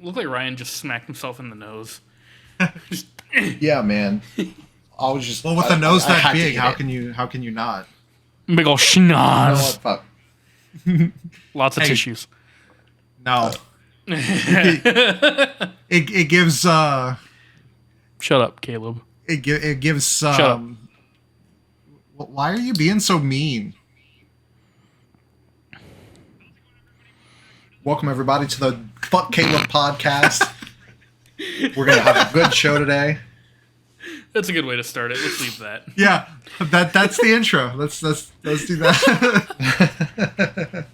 looked like Ryan just smacked himself in the nose. Just, Yeah, man. I was just Well, with a nose that had to big, eat how it. can you not? big ol' You know schnoz. what? Fuck. Lots of Hey. tissues. No. It gives Shut up, Caleb. it gives up. Why are you being so mean? Welcome everybody to the Fuck Kalyb podcast. We're gonna have a good show today. That's a good way to start it. Let's leave that. Yeah, that's the intro. Let's do that.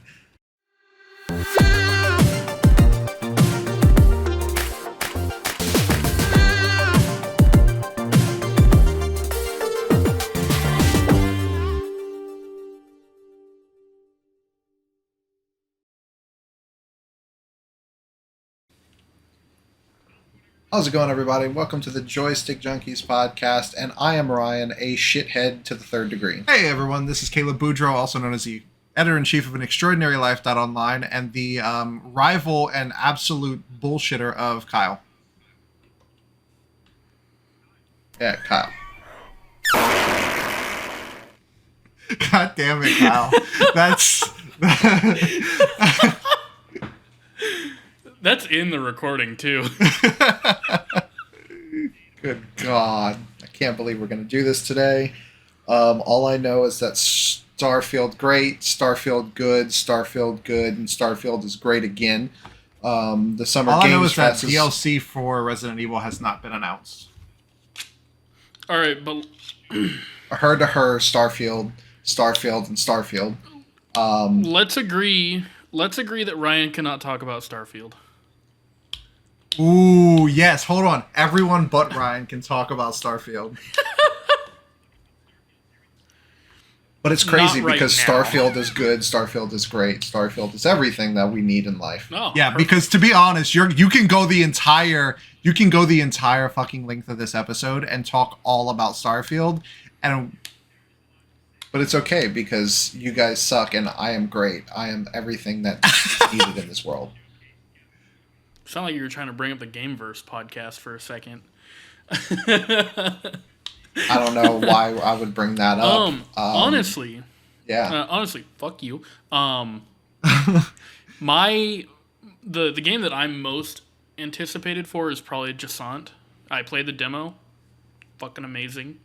How's it going, everybody? Welcome to the Joystick Junkies podcast, and I am Ryan, a shithead to the third degree. Hey everyone, this is Kalyb Boudreaux, also known as the editor-in-chief of An Extraordinary Life.online, and the rival and absolute bullshitter of Kyle. Yeah, Kyle. God damn it, Kyle. That's in the recording, too. Good God. I can't believe we're going to do this today. All I know is that Starfield great, Starfield good, and Starfield is great again. The Summer All Games I know is that Fest DLC for Resident Evil has not been announced. All right, but her to her, Starfield, and Starfield. let's agree that Ryan cannot talk about Starfield. Ooh, yes. Hold on. Everyone but Ryan can talk about Starfield. But it's crazy Not right because now. Starfield is good, Starfield is great, Starfield is everything that we need in life. No. Yeah, perfect. because to be honest, you can go the entire fucking length of this episode and talk all about Starfield, and But it's okay because you guys suck and I am great. I am everything that is needed in this world. Sound like you were trying to bring up the Gameverse podcast for a second. I don't know why I would bring that up. Honestly, Yeah. fuck you. The game that I'm most anticipated for is probably Jasant. I played the demo. Fucking amazing.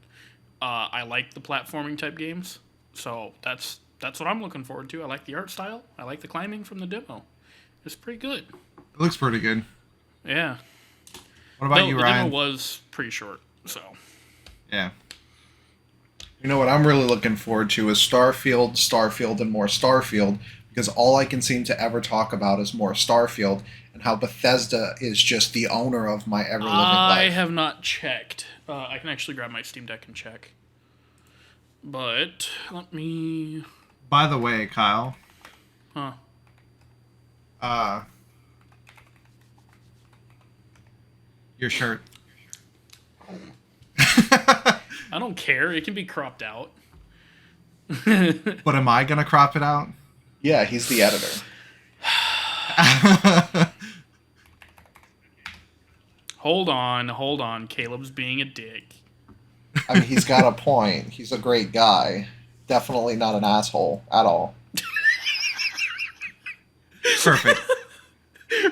I like the platforming type games, so that's what I'm looking forward to. I like the art style. I like the climbing from the demo. It's pretty good. it looks pretty good. Yeah. What about you, the Ryan? demo was pretty short, so. Yeah. You know what I'm really looking forward to is Starfield, and more Starfield, because all I can seem to ever talk about is more Starfield, and how Bethesda is just the owner of my ever-living I life. have not checked. I can actually grab my Steam Deck and check. But let me. By the way, Kyle. Huh. Your shirt. I don't care. It can be cropped out. But am I gonna crop it out? Yeah, he's the editor. Hold on. Caleb's being a dick. I mean, he's got a point. He's a great guy. Definitely not an asshole at all. Perfect.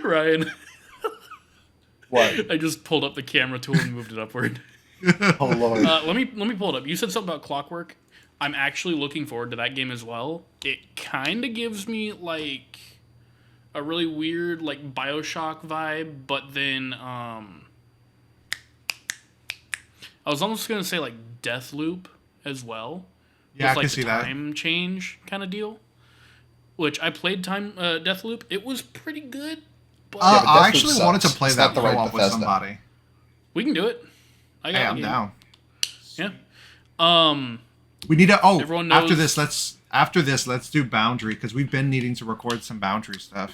Ryan, What? I just pulled up the camera tool and moved it upward. Oh, Lord. Let me pull it up. You said something about Clockwork. I'm actually looking forward to that game as well. It kind of gives me like a really weird like BioShock vibe, but then I was almost gonna say like Deathloop as well. Yeah, I with, like, can see the that. time change kind of deal. Which I played Deathloop. It was pretty good, but but I Deathloop actually sucks. wanted to play It's that not the right co-op with Bethesda. somebody. we can do it. I got Hey, the I'm game. down. Yeah. We need to. Oh, Everyone after knows- this, let's do Boundary because we've been needing to record some Boundary stuff.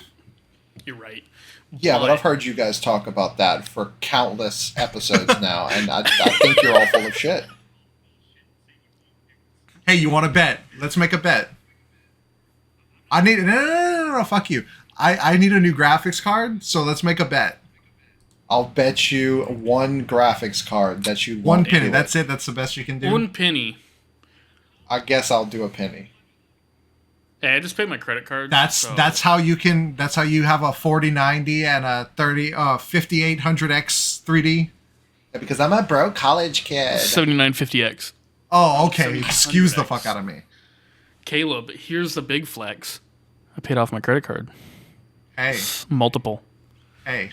You're right. Yeah, but I've heard you guys talk about that for countless episodes now, and I think you're all full of shit. Hey, you want to bet? Let's make a bet. I need no, fuck you. I need a new graphics card, so let's make a bet. I'll bet you one graphics card that you One won't penny. do That's it. That's the best you can do. One penny. I guess I'll do a penny. Hey, I just paid my credit card. That's how you can. That's how you have a 4090 and a 5800X 3D. Yeah, because I'm a broke college kid. 7950X. Oh, okay. 700X. Excuse the fuck out of me. Kalyb, here's the big flex. I paid off my credit card. Hey, Multiple. hey.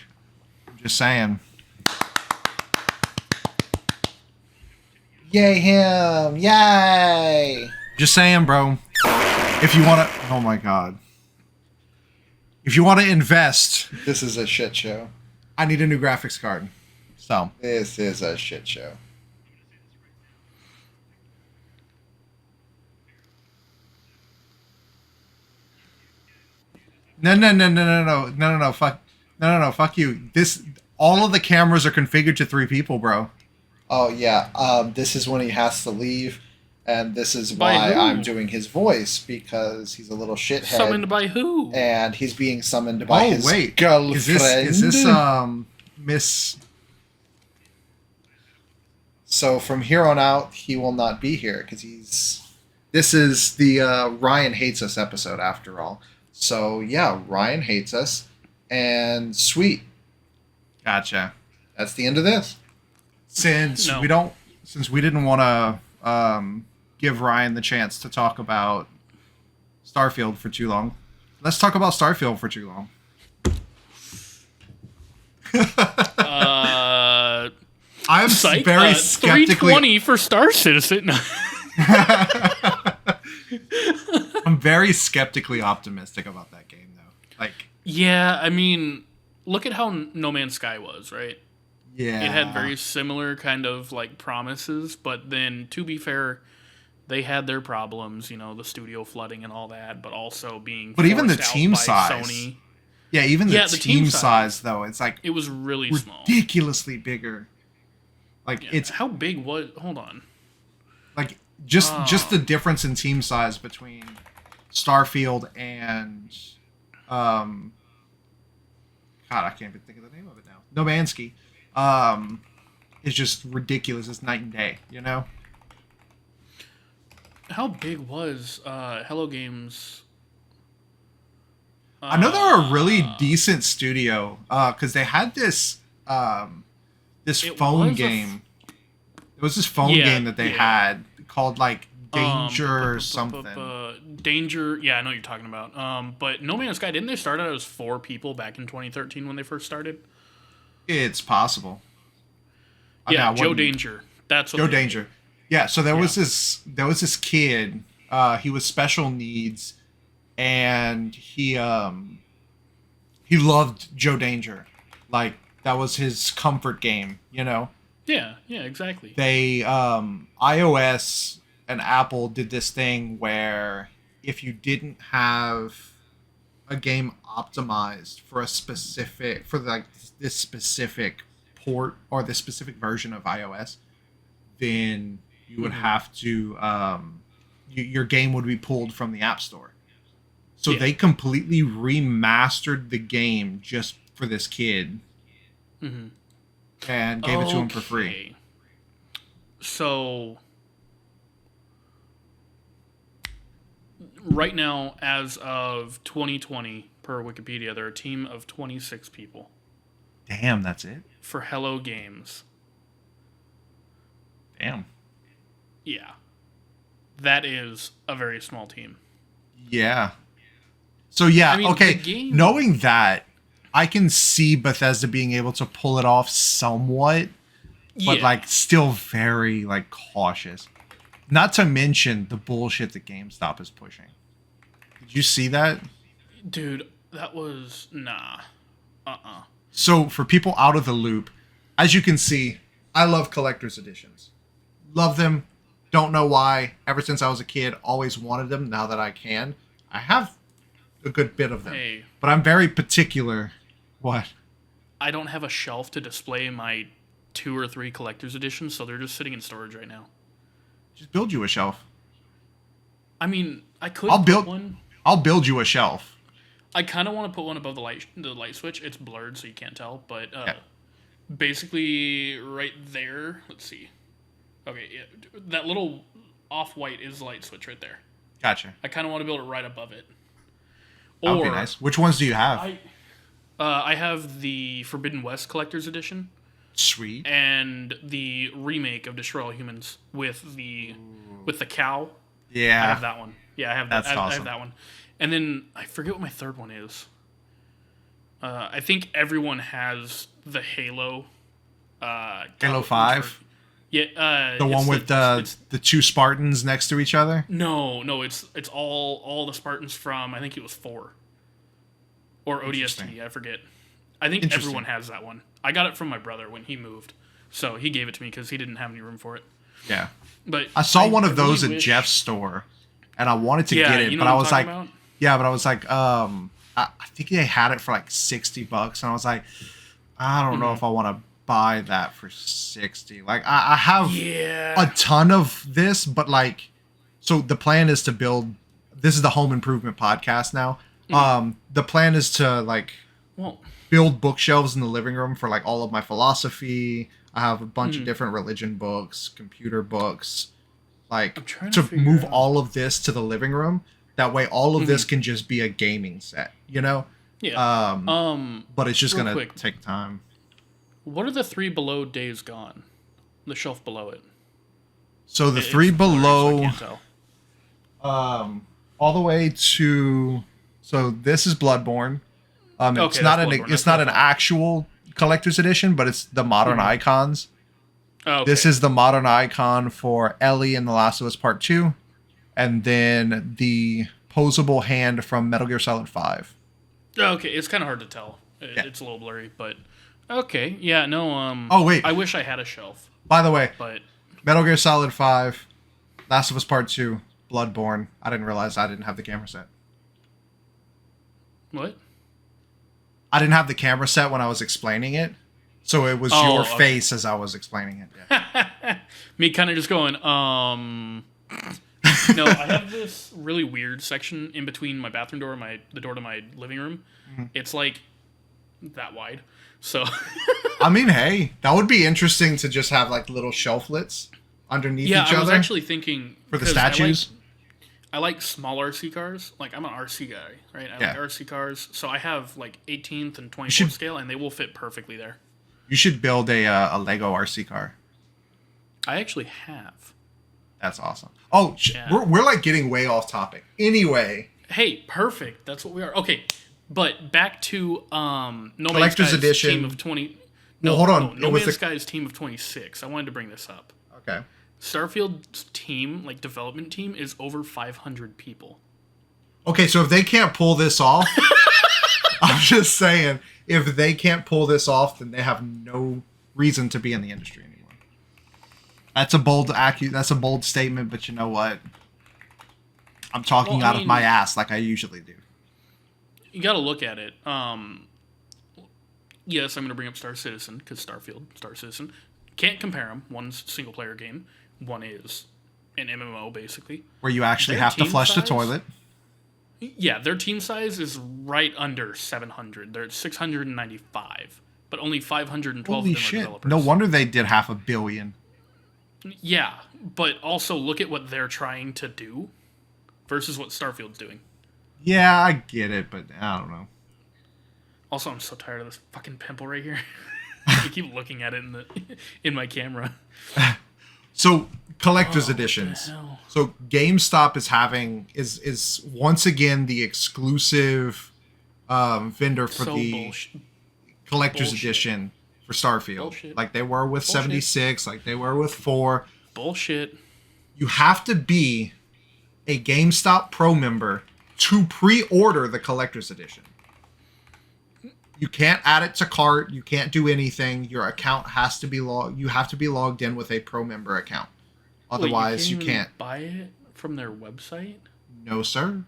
I'm just saying. Yay him! Yay! Just saying, bro. If you want to, oh my god. If you want to invest, This is a shit show. I need a new graphics card. So, This is a shit show. no, fuck you. All of the cameras are configured to 3 people, bro. Oh yeah, this is when he has to leave, and this is By why who? I'm doing his voice, because he's a little shithead. Summoned by who? And he's being summoned by Oh his wait, girlfriend. is this Miss? So from here on out, he will not be here because he's. This is the Ryan Hates Us episode, after all. So yeah, Ryan hates us, and sweet. Gotcha. That's the end of this. Since No. we didn't want to give Ryan the chance to talk about Starfield for too long, let's talk about Starfield for too long. I'm Psych, very skeptically. 320 for Star Citizen. I'm very skeptically optimistic about that game, though. Like, Yeah, I mean, look at how No Man's Sky was, right? yeah, It had very similar kind of like promises, but then to be fair, they had their problems, the studio flooding and all that, but also being But even the forced out team by size. Sony. yeah, even Yeah, the the team team size, though, it's like It was really small. ridiculously bigger. Like Yeah, it's how big was? Hold on. like just the difference in team size between Starfield and God, I can't even think of the name of it now. No Man's Sky. Is just ridiculous. It's night and day, How big was Hello Games? I know they're a really decent studio because they had this this It phone was a game. It was this phone Yeah, game that they had called like Danger or bu- something. Danger. Yeah, I know what you're talking about. But No Man's Sky, didn't they start out as 4 people back in 2013 when they first started? It's possible. I mean, Yeah, I Joe wouldn't- Danger. That's what Joe they- Danger. Yeah, so there was this kid. He was special needs, and he loved Joe Danger. Like that was his comfort game, Yeah, exactly. They iOS and Apple did this thing where if you didn't have a game optimized for this specific port or this specific version of iOS, then you would have to your game would be pulled from the App Store. So Yeah. they completely remastered the game just for this kid Mhm. and gave it to him for free. Okay. So right now, as of 2020, per Wikipedia, there are a team of 26 people Damn, that's it. for Hello Games. Damn. Yeah. That is a very small team. Yeah. So yeah, I mean, okay. the game- Knowing that, I can see Bethesda being able to pull it off somewhat, but Yeah. like still very like cautious. Not to mention the bullshit that GameStop is pushing. Did you see that? Dude, that was... Nah. So for people out of the loop, as you can see, I love collector's editions. Love them. Don't know why. Ever since I was a kid, always wanted them. Now that I can, I have a good bit of them. Hey. But I'm very particular. What? I don't have a shelf to display my 2 or 3 collector's editions, so they're just sitting in storage right now. Just build you a shelf. I mean, I could I'll put build- one. I'll build you a shelf. I kind of want to put one above the light switch. It's blurred, so you can't tell. But Yeah. basically right there. Let's see. Okay, yeah, that little off-white is the light switch right there. Gotcha. I kind of want to build it right above it. That would be nice. Which ones do you have? I have the Forbidden West Collector's Edition. Sweet. And the remake of Destroy All Humans with the cow. Yeah. I have that one. Yeah, I have that. That's awesome. I have that one. And then I forget what my third one is. I think everyone has the Halo. Halo 5? Yeah. The one with the two Spartans next to each other? No, it's all the Spartans from, I think it was 4. Or ODST, I forget. I think everyone has that one. I got it from my brother when he moved. So he gave it to me because he didn't have any room for it. Yeah. But I saw one of those at Jeff's store, and I wanted to get it, but I was like, I think they had it for like $60, and I was like, I don't know if I want to buy that for 60. Like, I have a ton of this, but like, so the plan is to build. This is the home improvement podcast now. The plan is to like build bookshelves in the living room for like all of my philosophy. I have a bunch of different religion books, computer books, like to move all of this to the living room. That way all of this can just be a gaming set, you know? Yeah. But it's just going to take time. What are the 3 below Days Gone? The shelf below it. So the 3 below, so I can't tell. all the way to, so this is Bloodborne. It's not an actual collector's edition, but it's the modern icons. Oh, okay. This is the modern icon for Ellie in The Last of Us Part 2, and then the posable hand from Metal Gear Solid 5. Okay, it's kind of hard to tell. It's a little blurry, but okay. Yeah, no, oh, wait. I wish I had a shelf. By the way, but Metal Gear Solid 5, Last of Us Part 2, Bloodborne. I didn't realize I didn't have the camera set. What? I didn't have the camera set when I was explaining it, so it was your face as I was explaining it. Yeah. Me kind of just going, No, I have this really weird section in between my bathroom door and the door to my living room. It's like that wide. So I mean, hey, that would be interesting to just have like little shelflets underneath each other. Yeah, I was actually thinking for the statues. I like small RC cars. Like, I'm an RC guy, right? I like RC cars. So I have like 18th and 24th scale, and they will fit perfectly there. You should build a Lego RC car. I actually have. That's awesome. Oh, we're like getting way off topic. Anyway. Hey, perfect. That's what we are. Okay, but back to No Collector's Man's Sky's Edition. Team of 20. No, hold on. No Man's Sky's team of 26. I wanted to bring this up. Okay. Starfield's team, like development team, is over 500 people. Okay, so if they can't pull this off, I'm just saying, if they can't pull this off, then they have no reason to be in the industry anymore. That's a bold statement, but you know what? I'm talking out of my ass like I usually do. You got to look at it. Yes, I'm going to bring up Star Citizen because Star Citizen. Can't compare them. One's a single player game. One is an MMO, basically. Where you actually have to flush the toilet. Yeah, their team size is right under 700. They're at 695, but only 512 Holy of them shit. are developers. No wonder they did 500 million. Yeah, but also look at what they're trying to do versus what Starfield's doing. Yeah, I get it, but I don't know. Also, I'm so tired of this fucking pimple right here. I keep looking at it in my camera. So collector's editions. So GameStop is once again the exclusive vendor for the collector's edition for Starfield. Bullshit. Like they were with 76, like they were with 4. Bullshit. You have to be a GameStop Pro member to pre-order the collector's edition. You can't add it to cart. You can't do anything. Your account has to be logged. You have to be logged in with a pro member account. Otherwise, you can't buy it from their website. No, sir.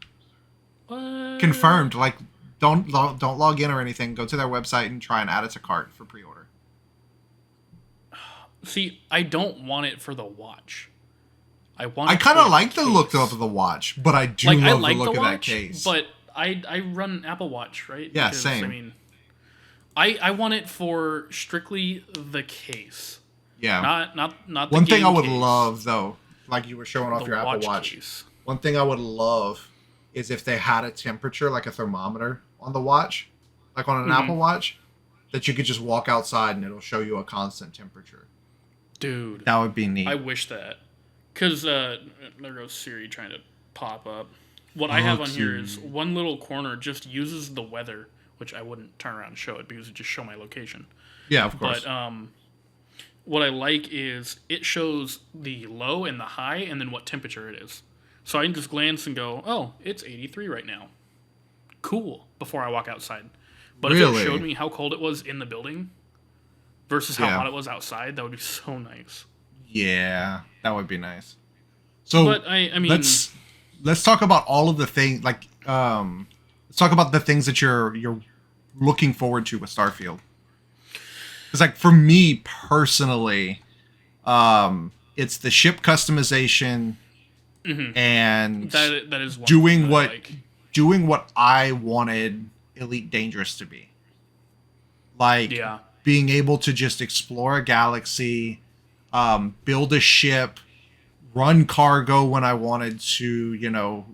What? Confirmed. Like, don't log in or anything. Go to their website and try and add it to cart for pre-order. See, I don't want it for the watch. I kind of like the look of the watch, but I do love the look of that case. But I run Apple Watch, right? Yeah, because, same. I mean, I want it for strictly the case. Yeah. Not the One thing game I would case, love, though, like you were showing off the your Apple Watch. case. One thing I would love is if they had a temperature, like a thermometer on the watch, like on an Apple Watch, that you could just walk outside and it'll show you a constant temperature. Dude, That would be neat. I wish that. Because there goes Siri trying to pop up. What I have on here is one little corner just uses the weather, which I wouldn't turn around and show it because it just show my location. Yeah, of course. But what I like is it shows the low and the high and then what temperature it is. So I can just glance and go, oh, it's 83 right now. Cool, before I walk outside. But if it showed me how cold it was in the building versus how hot it was outside, that would be so nice. Yeah, that would be nice. So but I mean, let's talk about all of the things. Like, let's talk about the things that you're looking forward to with Starfield. Because, like, for me personally, it's the ship customization and that is one doing that what I like. doing what I wanted Elite Dangerous to be. Like, being able to just explore a galaxy, build a ship, run cargo when I wanted to,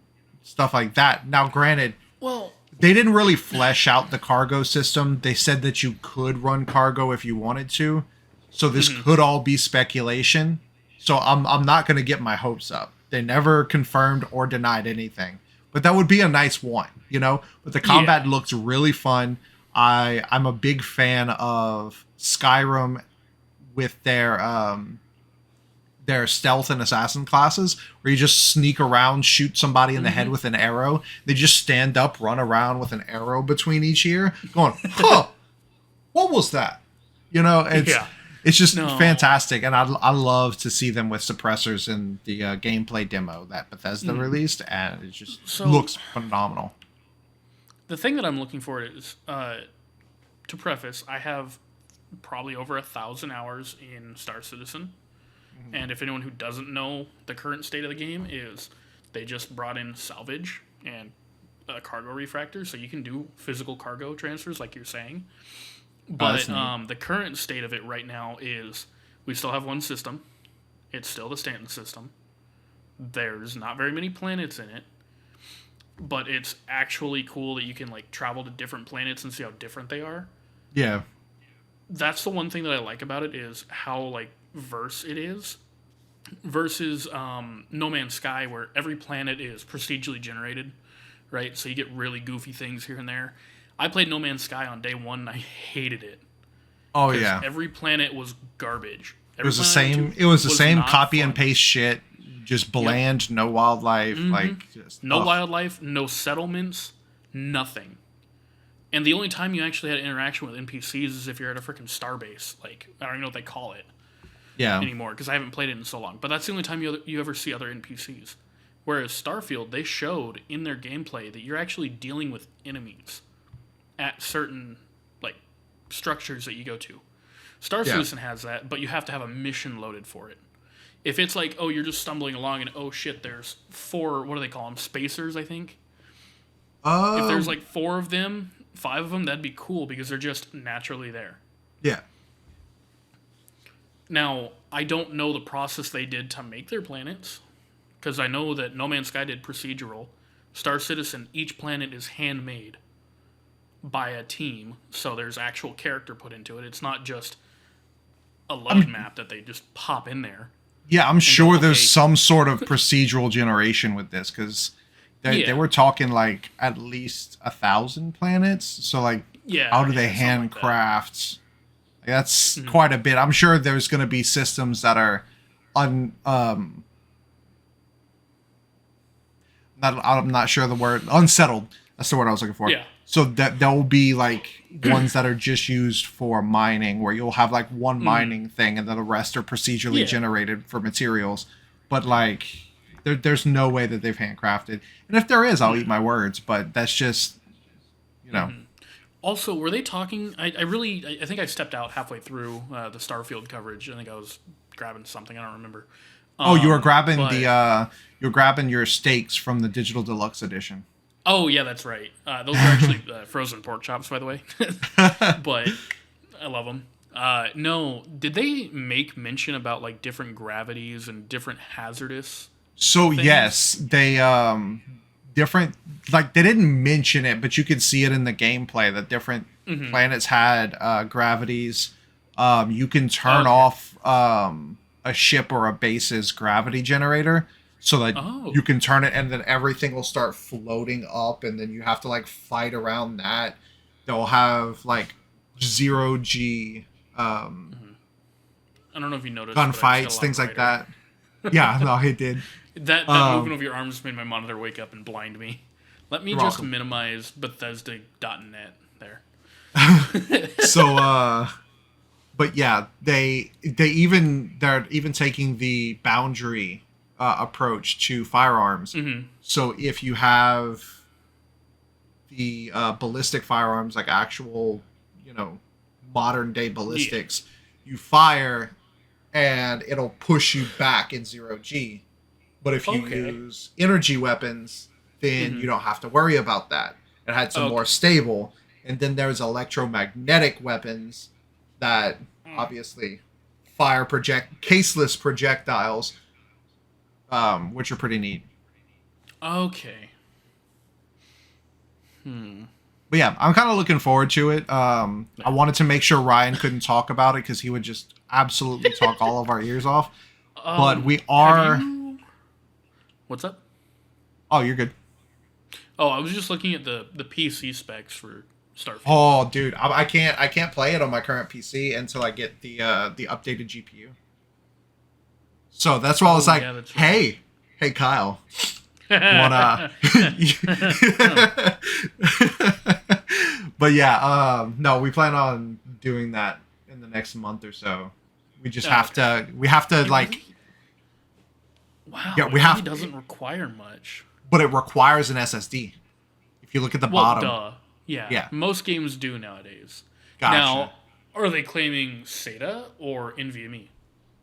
stuff like that. Now, granted, they didn't really flesh out the cargo system. They said that you could run cargo if you wanted to. So this could all be speculation. So I'm not going to get my hopes up. They never confirmed or denied anything. But that would be a nice one, But the combat looks really fun. I'm a big fan of Skyrim with their stealth and assassin classes, where you just sneak around, shoot somebody in the head with an arrow. They just stand up, run around with an arrow between each ear, going, huh, what was that? It's just fantastic. And I love to see them with suppressors in the gameplay demo that Bethesda released, and it just looks phenomenal. The thing that I'm looking for is, to preface, I have probably over 1,000 hours in Star Citizen. And if anyone who doesn't know the current state of the game is they just brought in salvage and a cargo refractor, so you can do physical cargo transfers like you're saying. But the current state of it right now is we still have one system. It's still the Stanton system. There's not very many planets in it. But it's actually cool that you can travel to different planets and see how different they are. Yeah. That's the one thing that I like about it is how verse it is versus No Man's Sky, where every planet is procedurally generated, right? So you get really goofy things here and there. I played No Man's Sky on day one and I hated it. Oh yeah, every planet was garbage. It was the same copy and paste shit, just bland, no wildlife, no wildlife, no settlements, nothing. And the only time you actually had interaction with NPCs is if you're at a freaking starbase. I don't even know what they call it anymore because I haven't played it in so long. But that's the only time you ever see other NPCs. Whereas Starfield, they showed in their gameplay that you're actually dealing with enemies at certain structures that you go to. Star Citizen has that, but you have to have a mission loaded for it. If it's you're just stumbling along and oh shit, there's 4, what do they call them? Spacers, I think. If there's 4 of them, 5 of them, that'd be cool because they're just naturally there. Yeah. Now, I don't know the process they did to make their planets, because I know that No Man's Sky did procedural. Star Citizen, each planet is handmade by a team, so there's actual character put into it. It's not just a load map that they just pop in there. Yeah, I'm sure there's some sort of procedural generation with this, because they were talking at least 1,000 planets. So how do they handcraft? That's quite a bit. I'm sure there's going to be systems that are I'm not sure the word, unsettled. That's the word I was looking for. Yeah. So that there will be ones that are just used for mining, where you'll have one mining thing, and then the rest are procedurally generated for materials. But there's no way that they've handcrafted. And if there is, I'll eat my words. But that's just, Also, were they talking? I think I stepped out halfway through the Starfield coverage. I think I was grabbing something. I don't remember. You were grabbing you're grabbing your stakes from the Digital Deluxe Edition. Oh yeah, that's right. Those are actually frozen pork chops, by the way. But I love them. No, did they make mention about like different gravities and different hazardous So things? yes, they different, like they didn't mention it, but you could see it in the gameplay that different planets had gravities. You can turn Okay. off a ship or a base's gravity generator so that Oh. you can turn it, and then everything will start floating up, and then you have to like fight around that. They'll have like 0G I don't know if you noticed, but I just got gunfights, a lot things like brighter. that. Yeah, no, it did. That movement of your arms made my monitor wake up and blind me. Let me You're just welcome. minimize Bethesda.net there. So but yeah, they're even taking the boundary approach to firearms. So if you have the ballistic firearms, like actual, modern day ballistics, you fire and it'll push you back in 0G. But if you Okay. use energy weapons, then you don't have to worry about that. It had some more stable. And then there's electromagnetic weapons that obviously fire caseless projectiles, which are pretty neat. Okay. But yeah, I'm kind of looking forward to it. I wanted to make sure Ryan couldn't talk about it because he would just absolutely talk all of our ears off. But we are. What's up? Oh, you're good. Oh, I was just looking at the PC specs for Starfield. Oh, dude, I can't play it on my current PC until I get the updated GPU. So that's why I was like, yeah, that's right. hey, Kyle, you wanna? But yeah, no, we plan on doing that in the next month or so. We just have to. We have to like. Wow, Yeah, we it have. really doesn't require much. But it requires an SSD. If you look at the Well, bottom. duh. Yeah. Most games do nowadays. Gotcha. Now, are they claiming SATA or NVMe?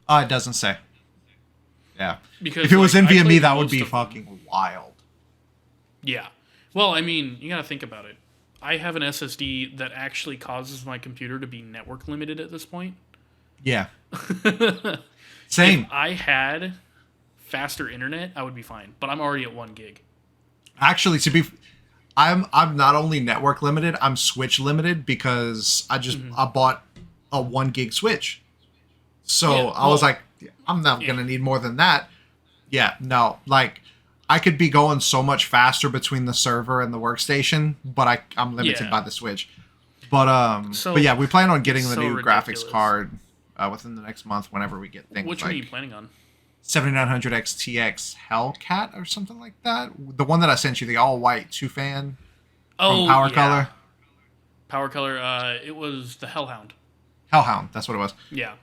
It doesn't say. Yeah. Because if it was like, I NVMe, played that would most be of them. fucking wild. Yeah. Well, I mean, you gotta think about it. I have an SSD that actually causes my computer to be network limited at this point. Yeah. Same. If I had faster internet, I would be fine. But I'm already at 1 gig. Actually, I'm not only network limited, I'm Switch limited because I bought a 1 gig Switch. So Yeah, I was like, I'm not gonna need more than that. Yeah, no, like I could be going so much faster between the server and the workstation, but I'm limited by the Switch. But but yeah, we plan on getting the new graphics card within the next month whenever we get things. Which one are you planning on? 7900 XTX Hellcat or something like that. The one that I sent you, the all white 2-fan from Power Color. Power Color. It was the Hellhound. Hellhound, that's what it was. Yeah.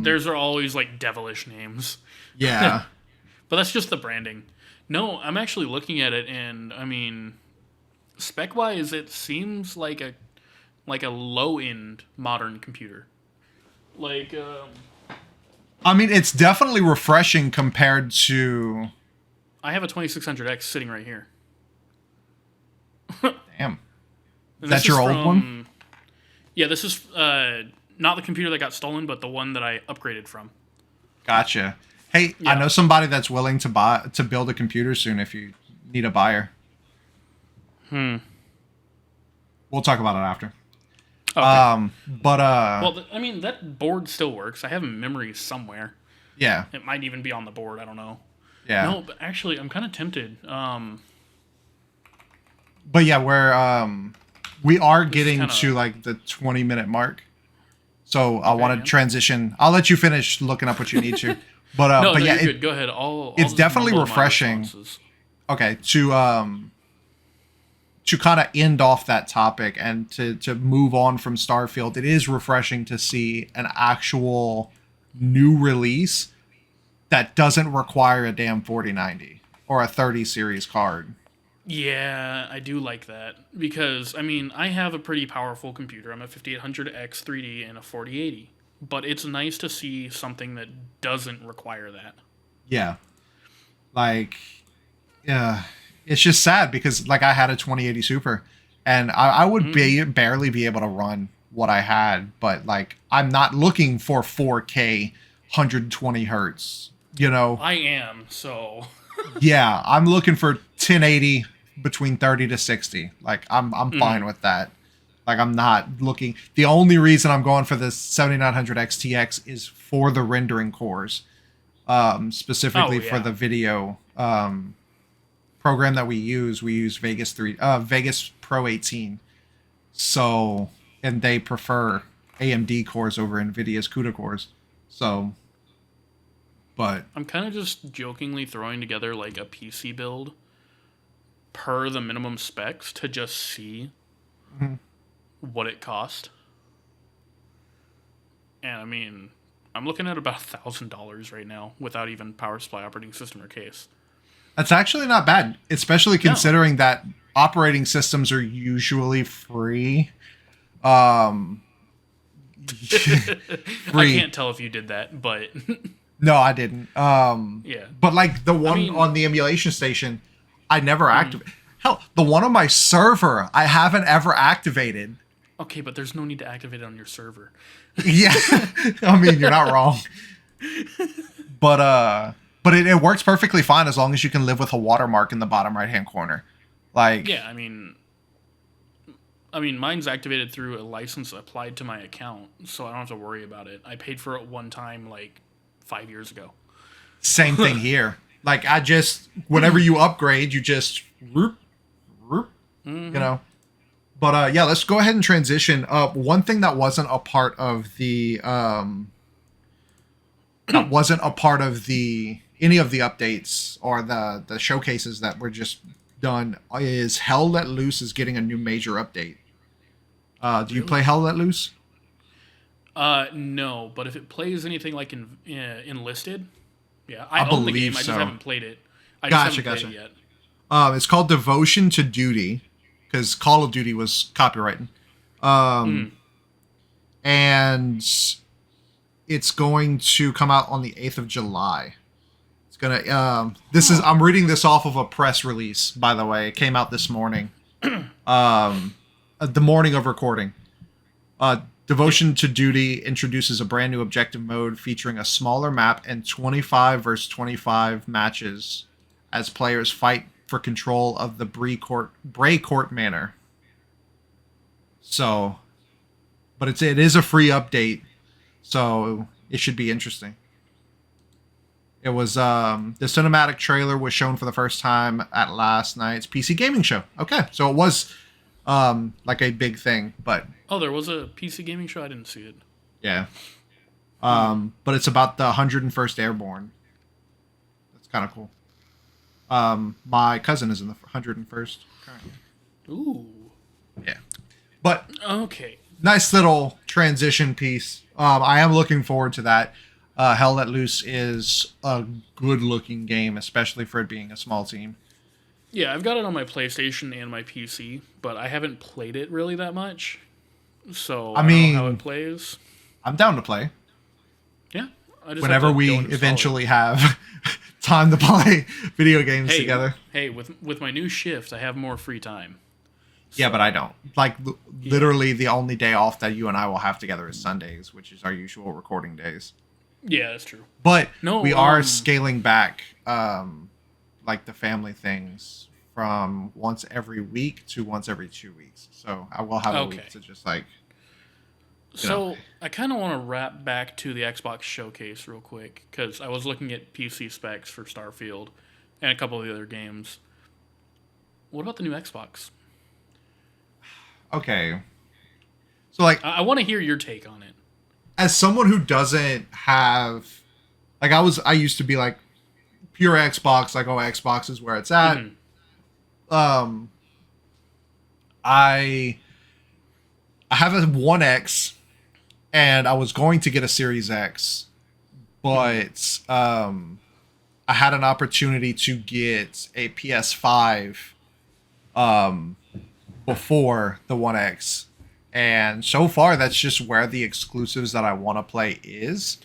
Theirs are always like devilish names. Yeah. But that's just the branding. No, I'm actually looking at it, and I mean, spec wise, it seems like a low end modern computer. Like. I mean, it's definitely refreshing compared to. I have a 2600X sitting right here. Damn. That's your old one? Yeah, this is not the computer that got stolen, but the one that I upgraded from. Gotcha. Hey, I know somebody that's willing to build a computer soon if you need a buyer. We'll talk about it after. Okay. But well, I mean, that board still works. I have memories somewhere. Yeah. It might even be on the board. I don't know. Yeah. No, but actually, I'm kind of tempted. But yeah, we are getting to like the 20-minute mark. So I want to transition. I'll let you finish looking up what you need to. But no, but yeah, you're good. Go ahead. It's definitely refreshing. Okay, to kind of end off that topic and to move on from Starfield, it is refreshing to see an actual new release that doesn't require a damn 4090 or a 30 series card. Yeah, I do like that because, I mean, I have a pretty powerful computer. I'm a 5800X 3D and a 4080. But it's nice to see something that doesn't require that. Yeah. Like, yeah. it's just sad because like I had a 2080 Super, and I would Mm. barely be able to run what I had, but like I'm not looking for 4K 120 hertz. You know, I am, so yeah, I'm looking for 1080 between 30 to 60. Like I'm fine Mhm. with that. Like I'm not looking. The only reason I'm going for this 7900 XTX is for the rendering cores, Oh specifically for yeah. the video program that we use. We use Vegas Pro 18. So, and they prefer AMD cores over NVIDIA's CUDA cores. So, but I'm kind of just jokingly throwing together like a PC build per the minimum specs to just see mhm. what it cost. And I mean, I'm looking at about $1,000 right now without even power supply, operating system, or case. That's actually not bad, especially No, considering that operating systems are usually free. Um, I free. can't tell if you did that, but No, I didn't. yeah. But like the I one mean, on the emulation station, I never mm, activated. Hell, the one on my server, I haven't ever activated. okay, but there's no need to activate it on your server. Yeah, I mean you're not wrong. But it works perfectly fine as long as you can live with a watermark in the bottom right hand corner. Like, Yeah, I mean, mine's activated through a license applied to my account, so I don't have to worry about it. I paid for it one time, like 5 years ago. same thing here. Like I just whenever you upgrade, you just whoop, whoop, you Hmm. know. But yeah, let's go ahead and transition. One thing that wasn't a part of the any of the updates or the showcases that were just done is Hell Let Loose is getting a new major update. Do you play Really? Hell Let Loose? No, but if it plays anything like Enlisted, yeah, I I own the believe game. I just so. haven't played it. I just Gotcha, haven't played it gotcha. yet. It's called Devotion to Duty because Call of Duty was copyrighted. Um, Mm. and it's going to come out on the 8th of July. It's gonna. This is. Huh. I'm reading this off of a press release, by the way. It came out this morning. Um, the morning of recording. Yeah. Devotion to Duty introduces a brand new objective mode featuring a smaller map and 25 versus 25 matches as players fight for control of the Bray Court Manor. So, but it is a free update, so it should be interesting. It was the cinematic trailer was shown for the first time at last night's PC gaming show. Okay, so it was like a big thing, but Oh, there was a PC gaming show. I didn't see it. yeah. Hmm. But it's about the 101st Airborne. That's kind of cool. My cousin is in the 101st currently. Ooh. Yeah. But Okay. nice little transition piece. I am looking forward to that. Hell Let Loose is a good looking game, especially for it being a small team. Yeah, I've got it on my PlayStation and my PC, but I haven't played it really that much, so I I don't know how it mean, plays. I'm down to play Yeah, I just have whenever to go we and install it. eventually have time to play video games Hey, together. hey, with my new shift, I have more free time. Yeah, but I So don't. Like yeah, literally the only day off that you and I will have together is Sundays, which is our usual recording days. yeah, that's true. But we No, are scaling back like the family things from once every week to once every 2 weeks. So I will have a okay. week to just like, you know. So I kind of want to wrap back to the Xbox showcase real quick because I was looking at PC specs for Starfield and a couple of the other games. What about the new Xbox? Okay. So like I want to hear your take on it. as someone who doesn't have like I used to be like pure Xbox, like oh Xbox is where it's at. Hmm. Um I I have a 1X and I was going to get a Series X, but I had an opportunity to get a PS5 um before the 1X. And so far that's just where the exclusives that I want to play is.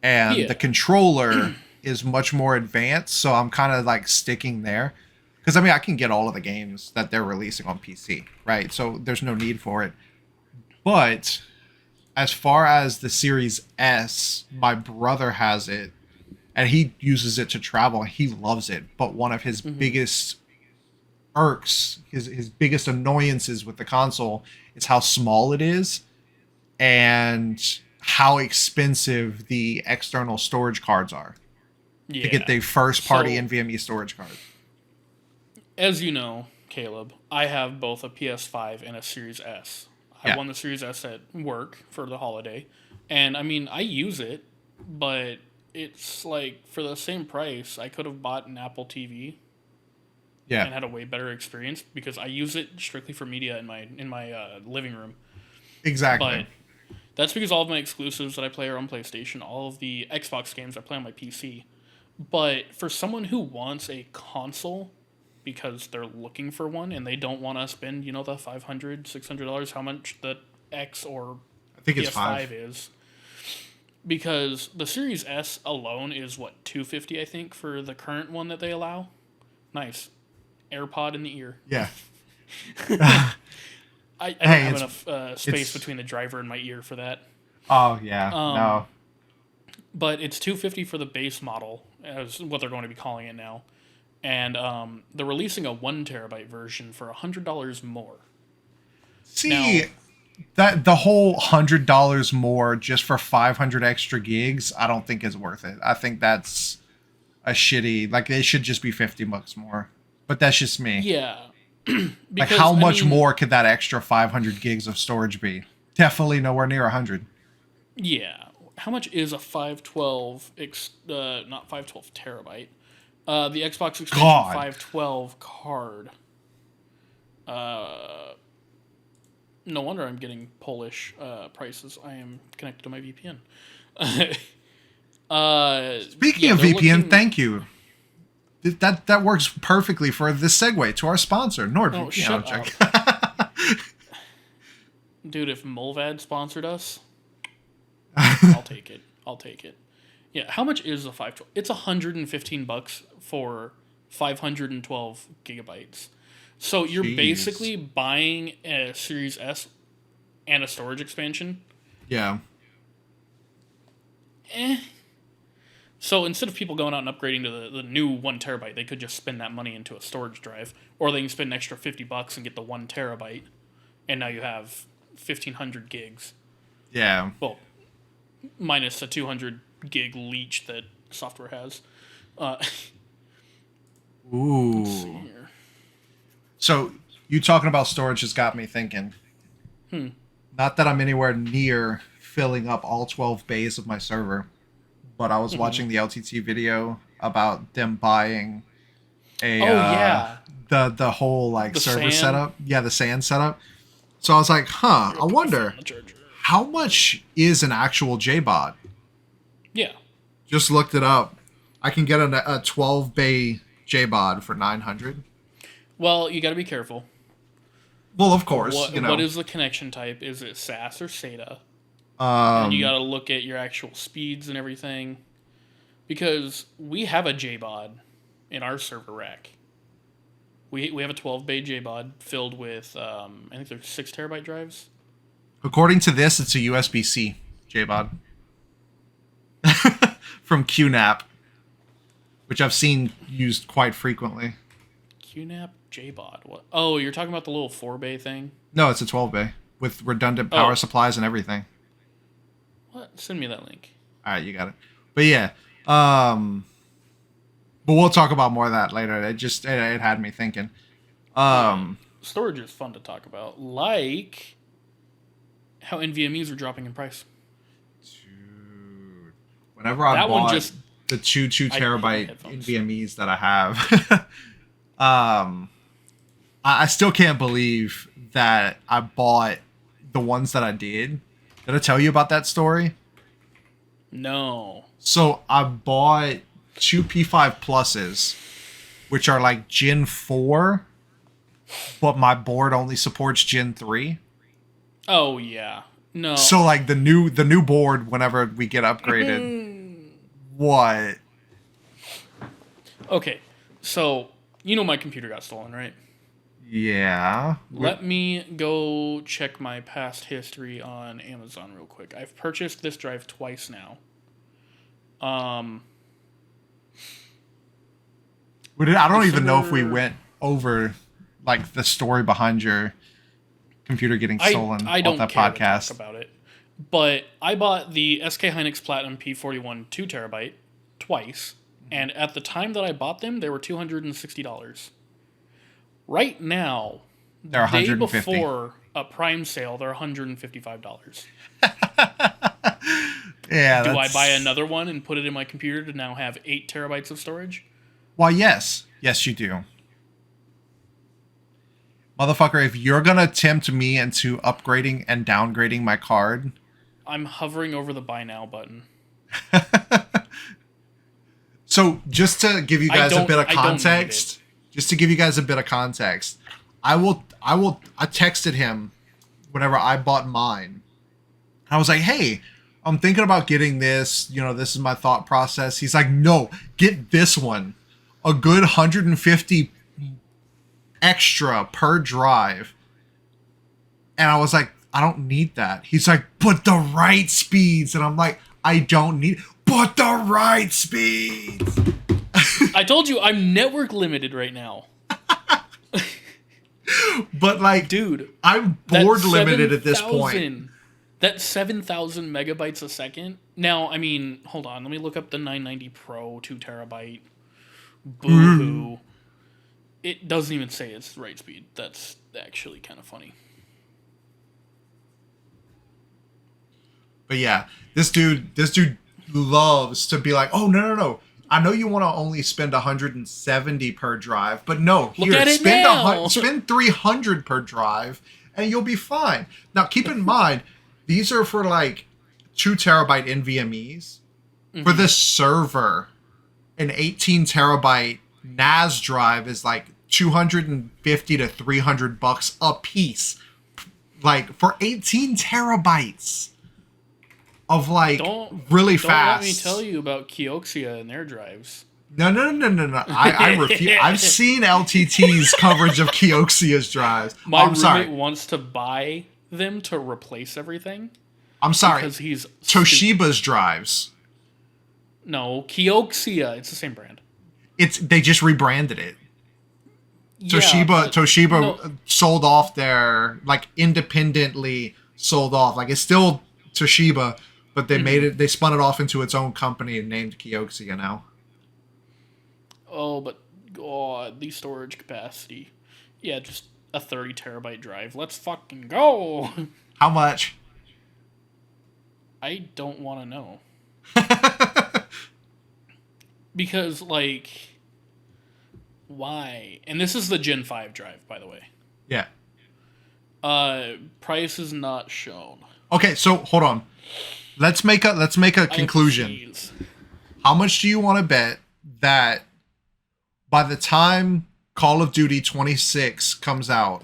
And the Yeah. controller is much more advanced, so I'm kind of like sticking there because I mean I can get all of the games that they're releasing on PC, right? So there's no need for it. But as far as the Series S, my brother has it, and he uses it to travel. He loves it. But one of his biggest irks, his biggest annoyances with the console is how small it is and how expensive the external storage cards are to get the first party NVMe storage card. As you know, Caleb, I have both a PS5 and a Series S. I won the Series S at work for the holiday. And I mean, I use it, but it's like for the same price, I could have bought an Apple TV. Yeah. And had a way better experience because I use it strictly for media in my living room. Exactly. But that's because all of my exclusives that I play are on PlayStation. All of the Xbox games I play on my PC. But for someone who wants a console because they're looking for one and they don't want to spend, the $500, $600, how much the X or I think it's PS5 is. Because the Series S alone is $250, I think, for the current one that they allow. Nice. AirPod in the ear. Yeah. I don't have enough space between the driver and my ear for that. Oh yeah, no. But it's $250 for the base model, as what they're going to be calling it now, and they're releasing a 1 terabyte version for $100 more. See, now, that the whole $100 more just for 500 extra gigs, I don't think is worth it. I think that's a shitty. Like it should just be $50 more. But that's just me. Yeah. Because, like how much more could that extra 500 gigs of storage be? Definitely nowhere near 100. Yeah. How much is a 512 not 512 terabyte? The Xbox expansion 512 card. No wonder I'm getting Polish prices. I am connected to my VPN. Speaking of VPN, thank you. That works perfectly for the segue to our sponsor, NordVPN. Oh, shut up. Dude, if Mulvad sponsored us, I'll take it. Yeah, how much is a 512? It's $115 for 512 gigabytes. So you're basically buying a Series S and a storage expansion. Yeah. So instead of people going out and upgrading to the new 1 terabyte, they could just spend that money into a storage drive, or they can spend an extra $50 and get the 1 terabyte, and now you have 1,500 gigs. Yeah. Well, minus a 200 gig leech that software has. Ooh. Let's see here. So you talking about storage has got me thinking. Not that I'm anywhere near filling up all 12 bays of my server. But I was watching the LTT video about them buying a the whole like the server setup. Yeah, the SAN setup. So I was like, I wonder how much is an actual JBOD? Yeah. Just looked it up. I can get a 12 bay JBOD for $900. Well, you got to be careful. Well, of course. What is the connection type? Is it SAS or SATA? And you got to look at your actual speeds and everything, because we have a JBOD in our server rack. We have a 12 bay JBOD filled with I think there's 6 terabyte drives. According to this, it's a USB-C JBOD from QNAP, which I've seen used quite frequently. QNAP JBOD. What? Oh, you're talking about the little 4 bay thing? No, it's a 12 bay with redundant power supplies and everything. What? Send me that link. All right, you got it. But yeah, but we'll talk about more of that later. It had me thinking. Storage is fun to talk about, like how NVMe's are dropping in price. Dude, whenever I bought the 2 terabyte NVMe's that I have, I still can't believe that I bought the ones that I did. Did I tell you about that story? No. So I bought 2 P5 Pluses, which are like Gen 4, but my board only supports Gen 3. Oh yeah. No. So like the new board, whenever we get upgraded. What? Okay. So You know my computer got stolen, right? Yeah. Let me go check my past history on Amazon real quick. I've purchased this drive twice now. I don't even know if we went over like the story behind your computer getting stolen I don't off that care podcast. To talk about it. But I bought the SK Hynix Platinum P41 2TB twice, and at the time that I bought them, they were $260. Right now, They're the day $150. before a Prime sale, they're $155. Yeah. Do I buy another one and put it in my computer to now have 8 terabytes of storage? Well, yes. Yes, you do. Motherfucker, if you're going to tempt me into upgrading and downgrading my card... I'm hovering over the buy now button. So, just to give you guys a bit of context... Just to give you guys a bit of context, I texted him whenever I bought mine. I was like, hey, I'm thinking about getting this. You know, this is my thought process. He's like, no, get this one. A good 150 extra per drive. And I was like, I don't need that. He's like, but the right speeds. And I'm like, I don't need, but the right speeds. I told you I'm network limited right now. But like, dude, I'm board limited at this point. That 7,000 megabytes a second. Now, I mean, hold on. Let me look up the 990 Pro 2TB. Boo-hoo. It doesn't even say it's right speed. That's actually kind of funny. But yeah, this dude loves to be like, oh, no. I know you want to only spend 170 per drive, but no, Look at it now. Spend 300 per drive, and you'll be fine. Now, keep in mind, these are for like 2 terabyte NVMe's. Mm-hmm. For this server, an 18 terabyte NAS drive is like $250 to $300 a piece, like for 18 terabytes. Of like really fast. Don't let me tell you about Kioxia and their drives. No. I refuse. I've seen LTT's coverage of Kioxia's drives. My roommate wants to buy them to replace everything. I'm sorry. Because he's Toshiba's drives. No, Kioxia. It's the same brand. They just rebranded it. Yeah, Toshiba sold off their like independently sold off. Like it's still Toshiba. But they made it. They spun it off into its own company and named Kioxia now. Oh, but God, the storage capacity. Yeah, just a 30 terabyte drive. Let's fucking go. How much? I don't want to know. Because, like, why? And this is the Gen 5 drive, by the way. Yeah. Price is not shown. Okay, so hold on. Let's make a conclusion. How much do you want to bet that by the time Call of Duty 26 comes out,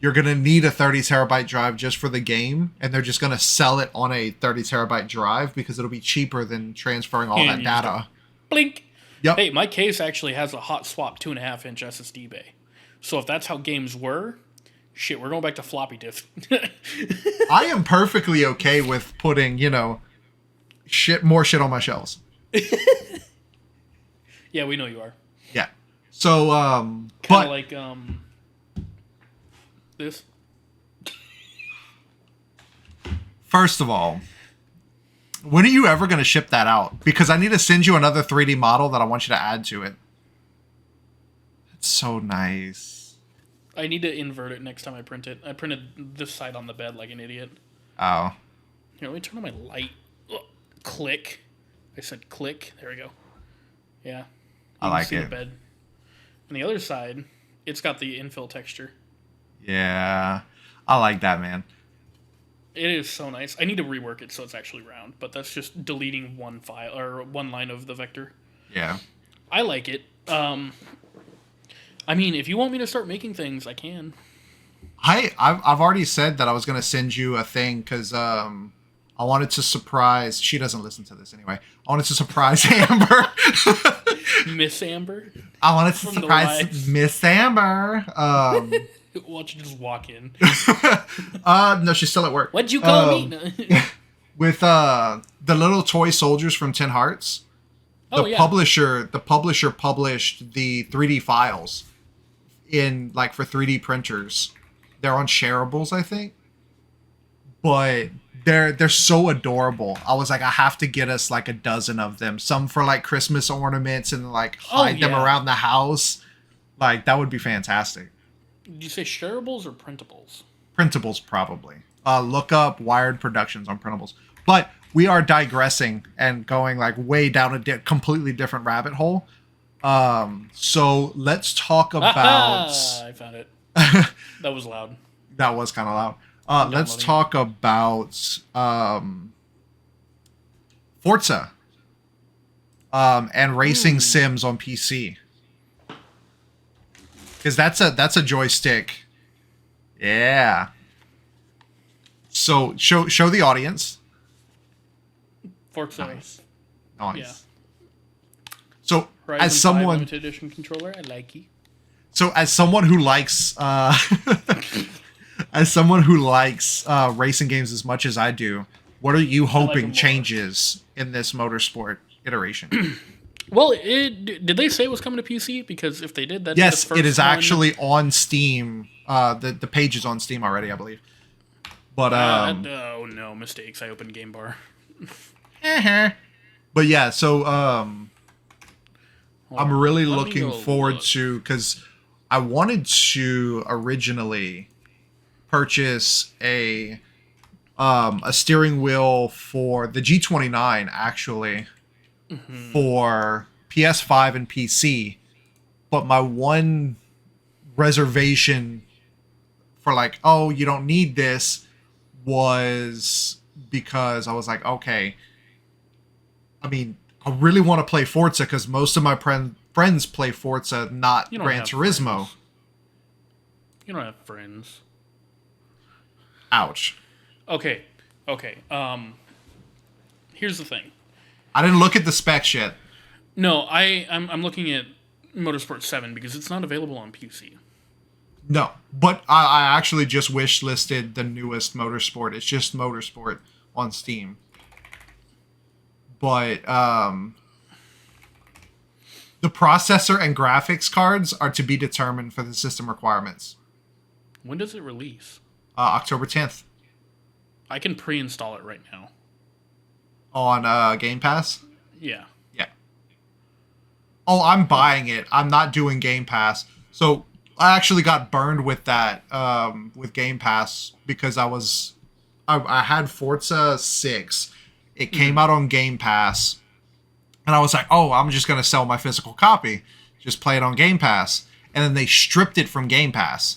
you're going to need a 30 terabyte drive just for the game, and they're just going to sell it on a 30 terabyte drive because it'll be cheaper than transferring all that data? Blink. Yep. Hey, my case actually has a hot swap 2.5-inch SSD bay. So if that's how games were, shit, we're going back to floppy disk. I am perfectly okay with putting, more shit on my shelves. Yeah, we know you are. Yeah. So, kind of like, this. First of all, when are you ever going to ship that out? Because I need to send you another 3D model that I want you to add to it. It's so nice. I need to invert it next time I print it. I printed this side on the bed like an idiot. Oh. Here, let me turn on my light. Ugh. Click. I said click. There we go. Yeah. I like it. The bed. And the other side, it's got the infill texture. Yeah. I like that, man. It is so nice. I need to rework it so it's actually round, but that's just deleting one file or one line of the vector. Yeah. I like it. I mean, if you want me to start making things, I can. I've already said that I was going to send you a thing because I wanted to surprise... She doesn't listen to this anyway. I wanted to surprise Amber Miss Amber I wanted to from The surprise Wives. Miss Amber. Watch you just walk in. No, she's still at work. What'd you call me? With the little toy soldiers from Tin Hearts. Oh, The yeah. publisher published the 3D files in like for 3D printers. They're on shareables, I think. But they're so adorable. I was like, I have to get us like a dozen of them. Some for like Christmas ornaments and like hide them yeah. around the house. Like that would be fantastic. Did you say shareables or printables? Printables probably. Look up Wired Productions on printables. But we are digressing and going like way down a completely different rabbit hole. So let's talk about. I found it. That was loud. That was kind of loud. Let's Downloading. talk about Forza and racing sims on PC. Because that's a joystick. Yeah. So show the audience. Forza. Nice. Yeah. So Horizon as 5 someone, limited edition controller, I like you. so as someone who likes as someone who likes racing games as much as I do, what are you them hoping more. changes in this motorsport iteration? Well, did they say it was coming to PC? Because if they did, that'd be Yes, the first it is one. actually on Steam. The page is on Steam already, I believe. But oh no, mistakes. I opened Game Bar. but yeah, so I'm really Let me looking go forward look. to, because I wanted to originally purchase a steering wheel for the G29 actually for PS5 and PC, but my one reservation for like, oh, you don't need this, was because I was like, okay, I mean, I really want to play Forza because most of my friends play Forza, not You don't Gran have Turismo. friends. You don't have friends. Ouch. Okay. Here's the thing. I didn't look at the specs yet. No, I'm looking at Motorsport 7 because it's not available on PC. No, but I actually just wish listed the newest Motorsport. It's just Motorsport on Steam. But the processor and graphics cards are to be determined for the system requirements. When does it release? October 10th I can pre-install it right now. on Game Pass. Yeah. Yeah. Oh, I'm buying it. I'm not doing Game Pass. So I actually got burned with that with Game Pass because I had Forza 6. It came out on Game Pass. And I was like, oh, I'm just going to sell my physical copy. Just play it on Game Pass. And then they stripped it from Game Pass.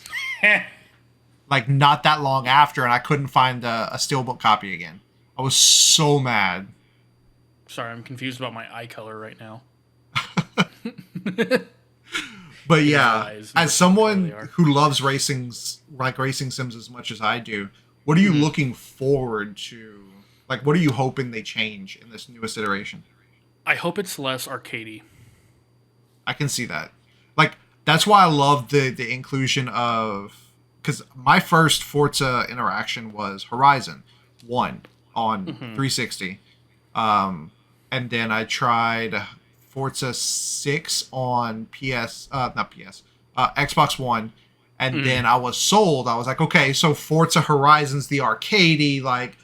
Like, not that long after, and I couldn't find a Steelbook copy again. I was so mad. Sorry, I'm confused about my eye color right now. But yeah, eyes, as someone they are. who loves racing sims as much as I do, what are you looking forward to? Like, what are you hoping they change in this newest iteration? I hope it's less arcadey. I can see that. Like, that's why I love the inclusion of... Because my first Forza interaction was Horizon 1 on 360. And then I tried Forza 6 on Xbox One. And then I was sold. I was like, okay, so Forza Horizon's the arcadey, like,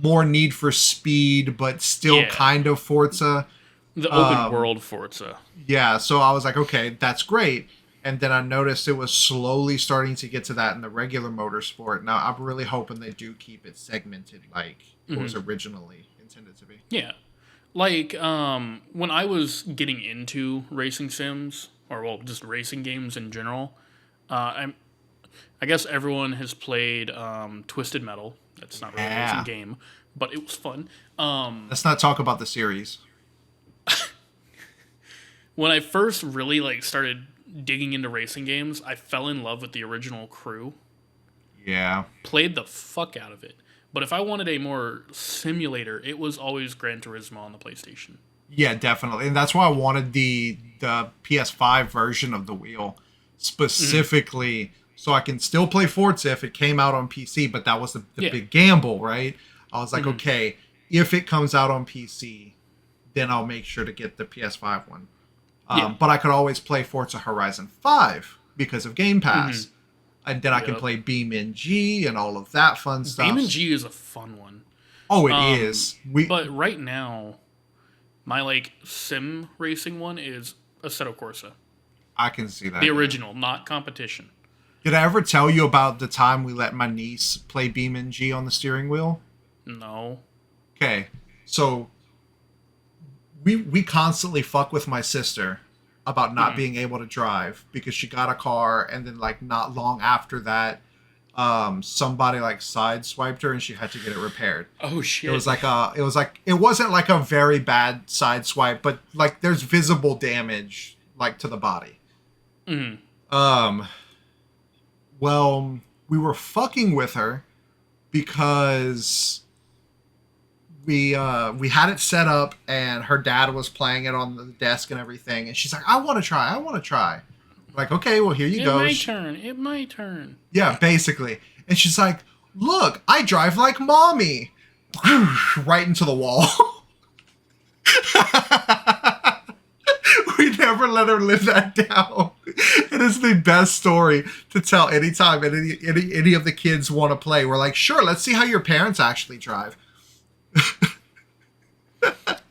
more Need for Speed, but still kind of Forza. The open world Forza. Yeah, so I was like, okay, that's great. And then I noticed it was slowly starting to get to that in the regular Motorsport. Now, I'm really hoping they do keep it segmented like it was originally intended to be. Yeah. Like, when I was getting into racing sims, or, well, just racing games in general, I guess everyone has played Twisted Metal. That's not really a racing game, but it was fun. Let's not talk about the series. When I first really, like, started digging into racing games, I fell in love with the original crew. Yeah. Played the fuck out of it. But if I wanted a more simulator, it was always Gran Turismo on the PlayStation. Yeah, definitely. And that's why I wanted the PS5 version of the wheel specifically so I can still play Forza if it came out on PC, but that was the Yeah. big gamble, right? I was like, Mhm. okay, if it comes out on PC, then I'll make sure to get the PS5 one. Yeah. But I could always play Forza Horizon 5 because of Game Pass. And then I can Yep. play BeamNG and all of that fun stuff. BeamNG is a fun one. Oh, it is. But right now, my like sim racing one is Assetto Corsa. I can see that. The original, not competition. Did I ever tell you about the time we let my niece play BeamNG on the steering wheel? No. Okay, so we constantly fuck with my sister about not being able to drive because she got a car and then like not long after that, somebody like sideswiped her and she had to get it repaired. Oh shit. It wasn't like a very bad sideswipe, but like there's visible damage like to the body. Well, we were fucking with her because we had it set up and her dad was playing it on the desk and everything, and she's like, I want to try. I'm like, okay, well, here you go. It my turn. Yeah, basically. And she's like, look, I drive like mommy. Right into the wall. We never let her live that down. It is the best story to tell anytime any of the kids want to play. We're like, sure, let's see how your parents actually drive.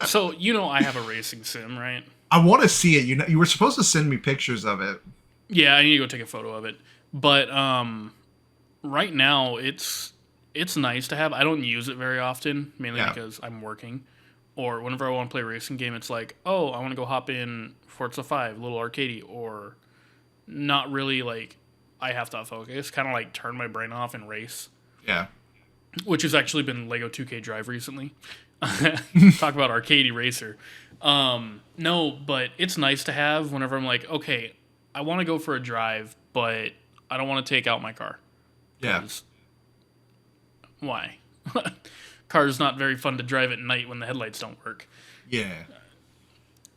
So, I have a racing sim, right? I want to see it. You were supposed to send me pictures of it. Yeah, I need to go take a photo of it. But right now it's nice to have. I don't use it very often, mainly because I'm working. Or whenever I want to play a racing game, it's like, oh, I want to go hop in Forza 5, a little arcadey, or not really like I have to focus, kind of like turn my brain off and race. Yeah. Which has actually been Lego 2K Drive recently. Talk about arcadey racer. No, but it's nice to have whenever I'm like, okay, I want to go for a drive, but I don't want to take out my car. Yeah. Why? Car's not very fun to drive at night when the headlights don't work. Yeah.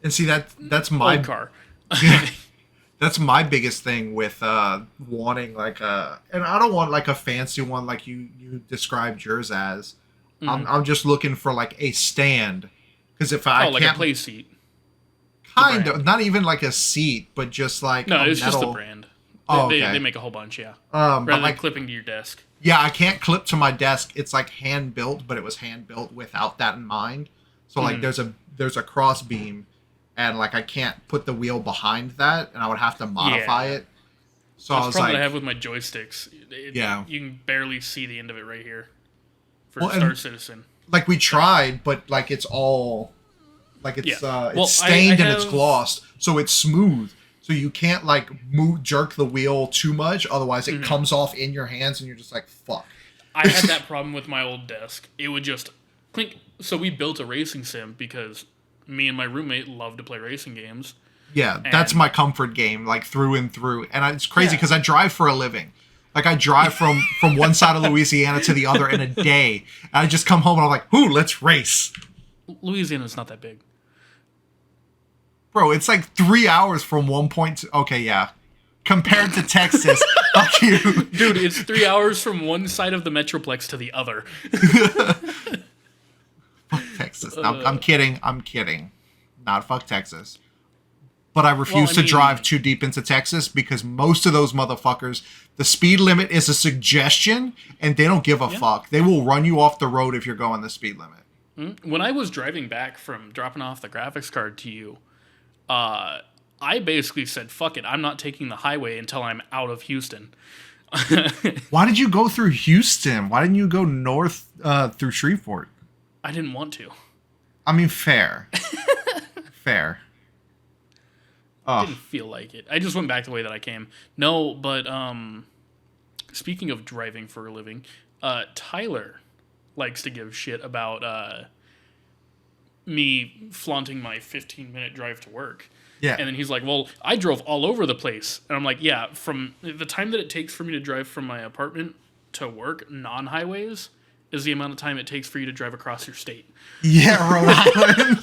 And see, that's my old car. That's my biggest thing with wanting like and I don't want like a fancy one like you described yours as. I'm just looking for like a stand, because if I like can't, a play seat. kind of, not even like a seat, but just like no, it's metal. just a brand. Oh, they, okay. they make a whole bunch, yeah. Rather than like clipping to your desk. Yeah, I can't clip to my desk. It's like hand built, but it was hand built without that in mind. So like there's a cross beam, and like I can't put the wheel behind that, and I would have to modify it. So That's I was probably like, what I have with my joysticks. Yeah. You can barely see the end of it right here. For Well, Star and- Citizen. like we tried, but like it's all like it's Well, it's stained I and it's have- glossed, so it's smooth. So you can't like jerk the wheel too much, otherwise it comes off in your hands, and you're just like, fuck. I had that problem with my old desk. It would just clink. So we built a racing sim because me and my roommate love to play racing games. Yeah, that's And- my comfort game, like through and through. And it's crazy Yeah. because I drive for a living. Like I drive from one side of Louisiana to the other in a day. And I just come home and I'm like, "Ooh, let's race." Louisiana's not that big. Bro, it's like 3 hours from one point to... Okay, yeah. Compared to Texas, fuck you. Dude, it's 3 hours from one side of the Metroplex to the other. Fuck Texas. No, I'm kidding. Not fuck Texas. But I refuse to drive too deep into Texas because most of those motherfuckers, the speed limit is a suggestion and they don't give a fuck. They will run you off the road if you're going the speed limit. When I was driving back from dropping off the graphics card to you, I basically said, fuck it, I'm not taking the highway until I'm out of Houston. Why did you go through Houston? Why didn't you go north through Shreveport? I didn't want to. I mean, fair. Fair. I didn't feel like it. I just went back the way that I came. No, but speaking of driving for a living, Tyler likes to give shit about me flaunting my 15-minute drive to work. Yeah. And then he's like, well, I drove all over the place. And I'm like, yeah, from the time that it takes for me to drive from my apartment to work, non-highways, is the amount of time it takes for you to drive across your state. Yeah, Rhode Island.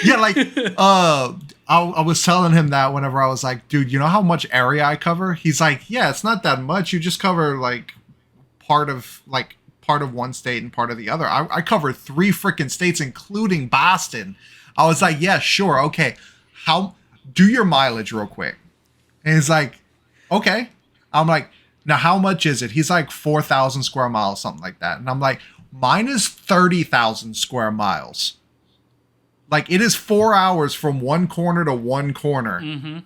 Yeah, like I was telling him that whenever I was like, dude, you know how much area I cover? He's like, yeah, it's not that much. You just cover like part of one state and part of the other. I covered 3 freaking states, including Boston. I was like, yeah, sure, okay. How do your mileage real quick? And he's like, okay. I'm like, now how much is it? He's like 4,000 square miles, something like that. And I'm like, mine is 30,000 square miles. Like, it is 4 hours from one corner to one corner. Mm-hmm.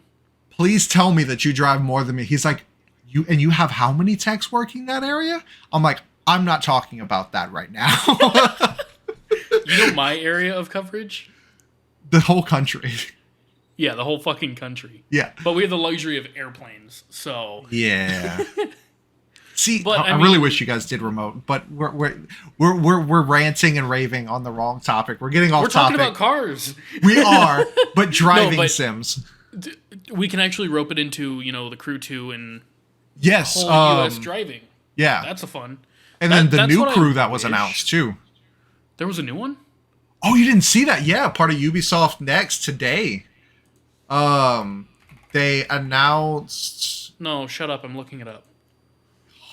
Please tell me that you drive more than me. He's like, you have how many techs working that area? I'm like, I'm not talking about that right now. You know my area of coverage? The whole country. Yeah, the whole fucking country. Yeah. But we have the luxury of airplanes, so Yeah. See, but, I really wish you guys did remote, but we're ranting and raving on the wrong topic. We're getting off we're talking topic. about cars. We are, but driving but sims. We can actually rope it into, the Crew 2 and Yes, whole US driving. Yeah. That's a fun. And then the that's new what I Crew that was wish. announced too. There was a new one? Oh, you didn't see that? Yeah, part of Ubisoft Next today. They announced No, shut up. I'm looking it up.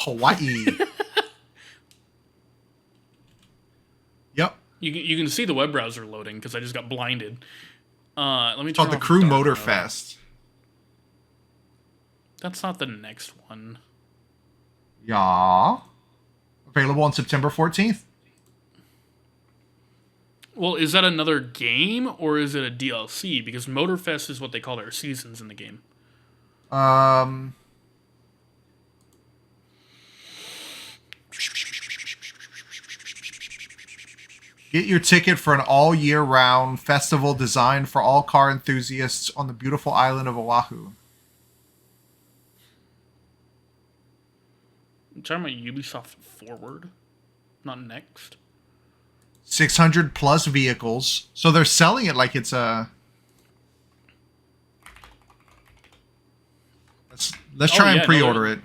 Hawaii. Yep. You can see the web browser loading because I just got blinded. Let me It's called turn the off Crew dark Motor mode. Fest. That's not the next one. Yeah. Available on September 14th. Well, is that another game or is it a DLC? Because Motorfest is what they call their seasons in the game. Get your ticket for an all-year-round festival designed for all car enthusiasts on the beautiful island of Oahu. I'm talking about Ubisoft Forward, not Next. 600 plus vehicles. So they're selling it like it's a... Let's try and pre-order it.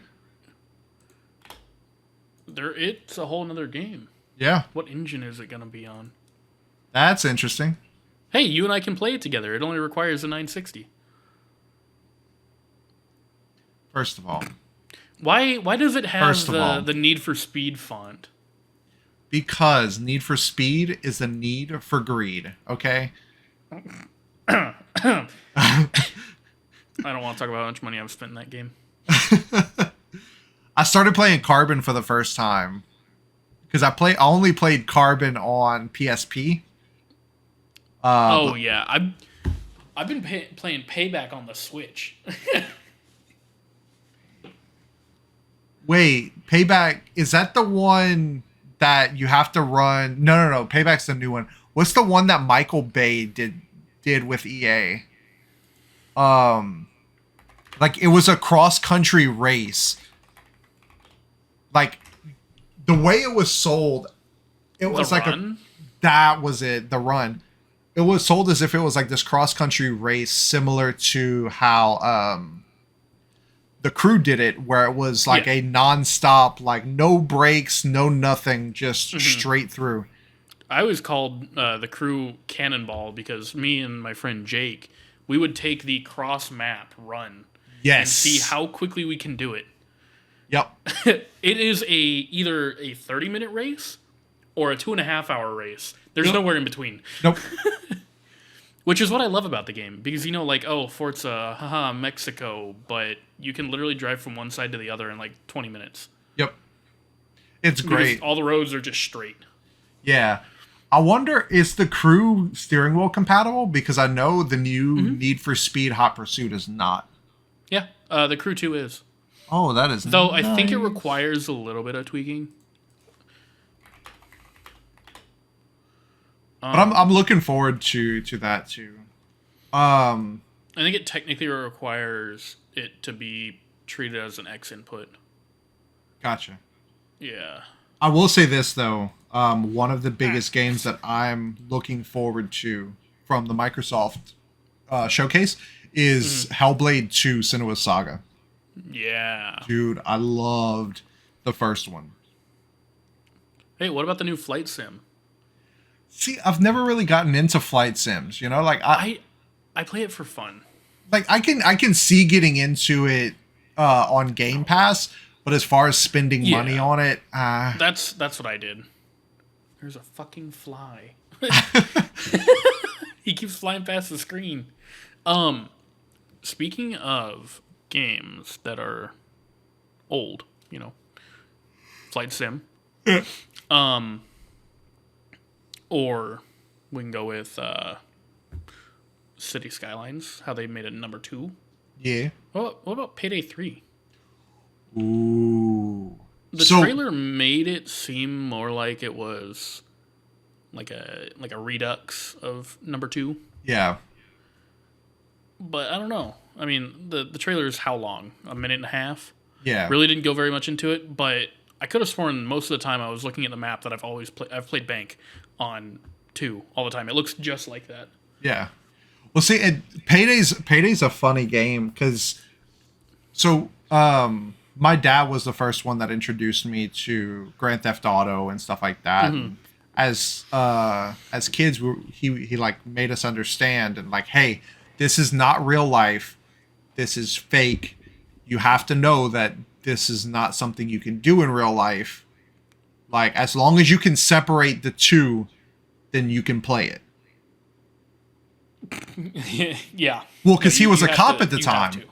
It's a whole nother game. Yeah. What engine is it going to be on? That's interesting. Hey, you and I can play it together. It only requires a 960. First of all. Why does it have First of all. the Need for Speed font? Because Need for Speed is the need for greed, okay? I don't want to talk about how much money I've spent in that game. I started playing Carbon for the first time. Because I only played Carbon on PSP. Yeah. I've been playing Payback on the Switch. Wait, Payback, is that the one that you have to run? No. Payback's the new one. What's the one that Michael Bay did with EA? Like it was a cross-country race. Like the way it was sold, it was like that was it, the run. It was sold as if it was like this cross-country race similar to how the Crew did it, where it was like a non-stop, like no brakes, no nothing, just straight through. I always called the Crew Cannonball because me and my friend Jake, we would take the cross map run and see how quickly we can do it. Yep. It is either a 30-minute race or a 2.5-hour race. There's nowhere in between. Nope. Which is what I love about the game. Because, Forza, haha, Mexico, but you can literally drive from one side to the other in like 20 minutes. Yep. It's great. Because all the roads are just straight. Yeah. I wonder, is the Crew steering wheel compatible? Because I know the new Need for Speed Hot Pursuit is not. Yeah, the Crew 2 is. Oh, that is Though nice. I think it requires a little bit of tweaking. But I'm looking forward to that too. I think it technically requires it to be treated as an X input. Gotcha. Yeah. I will say this though. One of the biggest games that I'm looking forward to from the Microsoft showcase is Hellblade 2: Senua's Saga. Yeah. Dude, I loved the first one. Hey, what about the new flight sim? See, I've never really gotten into flight sims. You know, like I play it for fun. like I can see getting into it on Game Pass, but as far as spending money on it, That's what I did. There's a fucking fly. He keeps flying past the screen. Speaking of games that are old, you know, flight sim. Or we can go with City Skylines, how they made it number 2. yeah. What about Payday 3? Ooh. The trailer made it seem more like it was like a redux of number 2. Yeah. But I don't know. I mean, the trailer is how long? A minute and a half? Yeah. Really didn't go very much into it, but I could have sworn most of the time I was looking at the map that I've played Bank on 2 all the time. It looks just like that. Yeah. Well, see, Payday's a funny game because, my dad was the first one that introduced me to Grand Theft Auto and stuff like that. And as kids, he like made us understand and like, hey, this is not real life. This is fake. You have to know that this is not something you can do in real life. Like, as long as you can separate the two, then you can play it. Yeah. Well, because he was a cop at the time.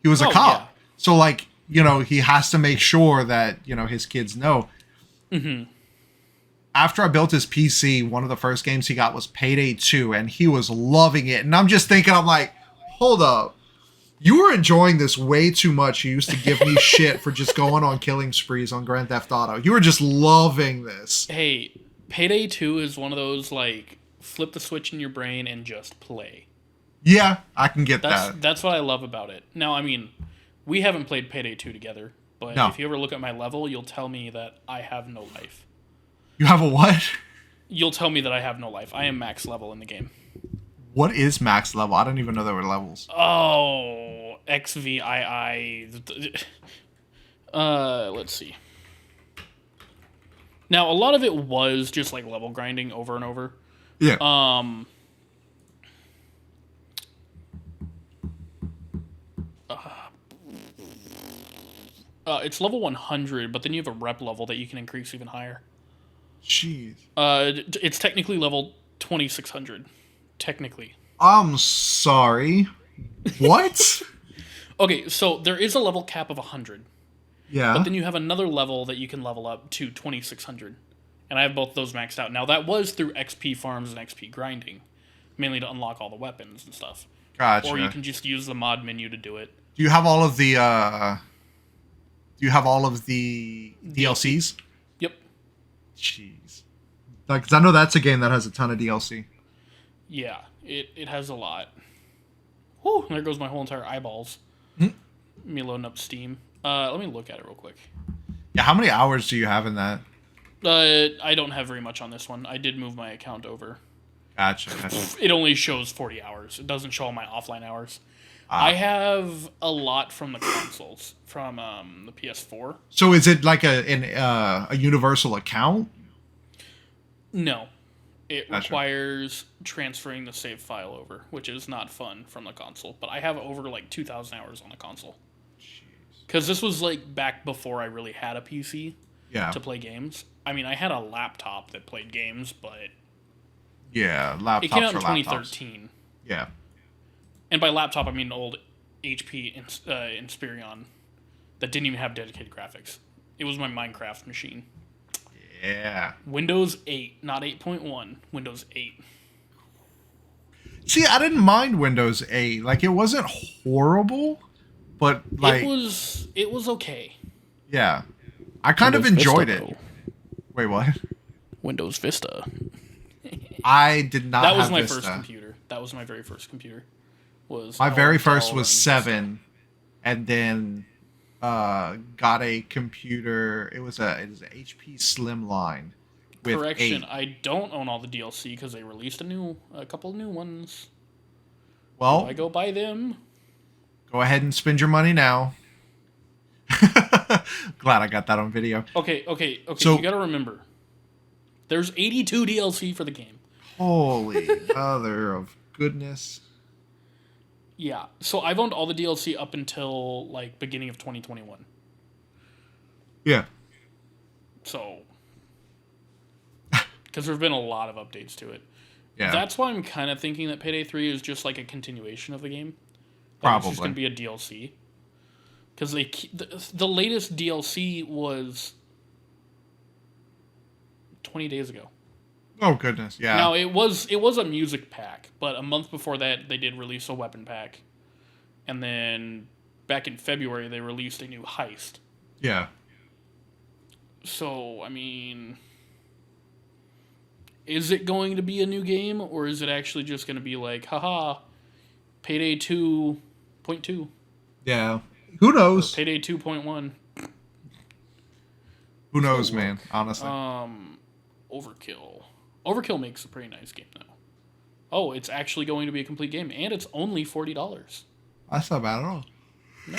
He was a cop. Yeah. So, like, you know, he has to make sure that, you know, his kids know. Mm-hmm. After I built his PC, one of the first games he got was Payday 2, and he was loving it. And I'm just thinking, I'm like, hold up. You were enjoying this way too much. You used to give me shit for just going on killing sprees on Grand Theft Auto. You were just loving this. Hey, Payday 2 is one of those, like, flip the switch in your brain and just play. Yeah, I can get that. That's what I love about it. Now, I mean, we haven't played Payday 2 together, but if you ever look at my level, you'll tell me that I have no life. You have a what? You'll tell me that I have no life. I am max level in the game. What is max level? I didn't even know there were levels. Oh, XVII. Let's see. Now, a lot of it was just like level grinding over and over. Yeah. It's level 100, but then you have a rep level that you can increase even higher. Jeez. It's technically level 2600. Technically. I'm sorry. What? Okay, so there is a level cap of 100. Yeah. But then you have another level that you can level up to 2600. And I have both those maxed out. Now, that was through XP farms and XP grinding. Mainly to unlock all the weapons and stuff. Gotcha. Or you can just use the mod menu to do it. Do you have all of the DLCs? Yep. Jeez. Like, 'cause I know that's a game that has a ton of DLC. Yeah, it has a lot. Whew, there goes my whole entire eyeballs. Me loading up Steam. Let me look at it real quick. Yeah, how many hours do you have in that? I don't have very much on this one. I did move my account over. Gotcha. It only shows 40 hours. It doesn't show all my offline hours. I have a lot from the consoles, from the PS4. So is it like a universal account? No. It requires transferring the save file over, which is not fun from the console. But I have over like 2,000 hours on the console. Because this was like back before I really had a PC to play games. I mean, I had a laptop that played games, but yeah, laptops. It came out in for 2013. Yeah. And by laptop, I mean an old HP Inspiron that didn't even have dedicated graphics. It was my Minecraft machine. Yeah. Windows 8, not 8.1. Windows 8. See, I didn't mind Windows 8. Like, it wasn't horrible, but like it was okay. Yeah. I kind of enjoyed it. Wait, what? Windows Vista. I did not have That was my Vista. first computer. That was my very first computer. My very first was 7, and then got a computer. It was a HP Slimline. With Correction, 8. I don't own all the DLC because they released a couple of new ones. Well, I go buy them. Go ahead and spend your money now. Glad I got that on video. Okay. So, you gotta remember, there's 82 DLC for the game. Holy mother of goodness. Yeah. So I've owned all the DLC up until like beginning of 2021. Yeah. So, because there've been a lot of updates to it. Yeah. That's why I'm kind of thinking that Payday 3 is just like a continuation of the game. Probably. It's just going to be a DLC. Because the latest DLC was 20 days ago. Oh goodness, yeah. Now it was a music pack, but a month before that they did release a weapon pack, and then back in February they released a new heist. Yeah. So I mean, is it going to be a new game, or is it actually just going to be like, haha, Payday 2.2? Yeah. Who knows? Or Payday 2.1. Who knows, man? Honestly. Overkill. Overkill makes a pretty nice game, though. Oh, it's actually going to be a complete game, and it's only $40. That's not bad at all. No.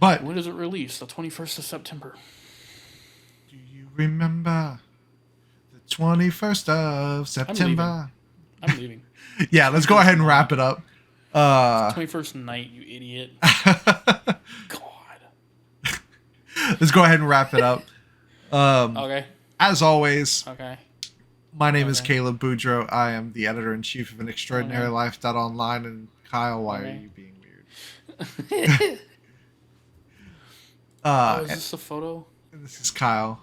But When does it release? The 21st of September. do you remember the 21st of September? I'm leaving. Yeah, let's go ahead and wrap it up. 21st night, you idiot. God. Let's go ahead and wrap it up. Okay. As always, Okay. my name is Kalyb Boudreaux. I am the editor-in-chief of An Extraordinary Life.online. And Kyle, why are you being weird? Is this a photo? This is Kyle.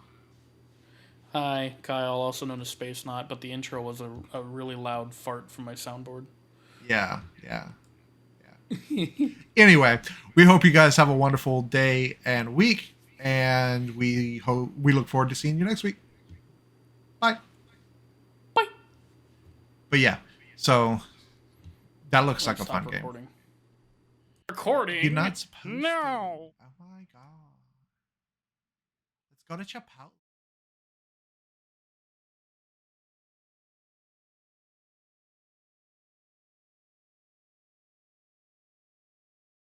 Hi, Kyle, also known as Space Knot, but the intro was a really loud fart from my soundboard. Yeah. Anyway, we hope you guys have a wonderful day and week, and we look forward to seeing you next week. Bye. Bye. But yeah, so that looks like a Stop fun recording. game. Recording? You're not supposed to. No. Oh my god. Let's go to Chipotle.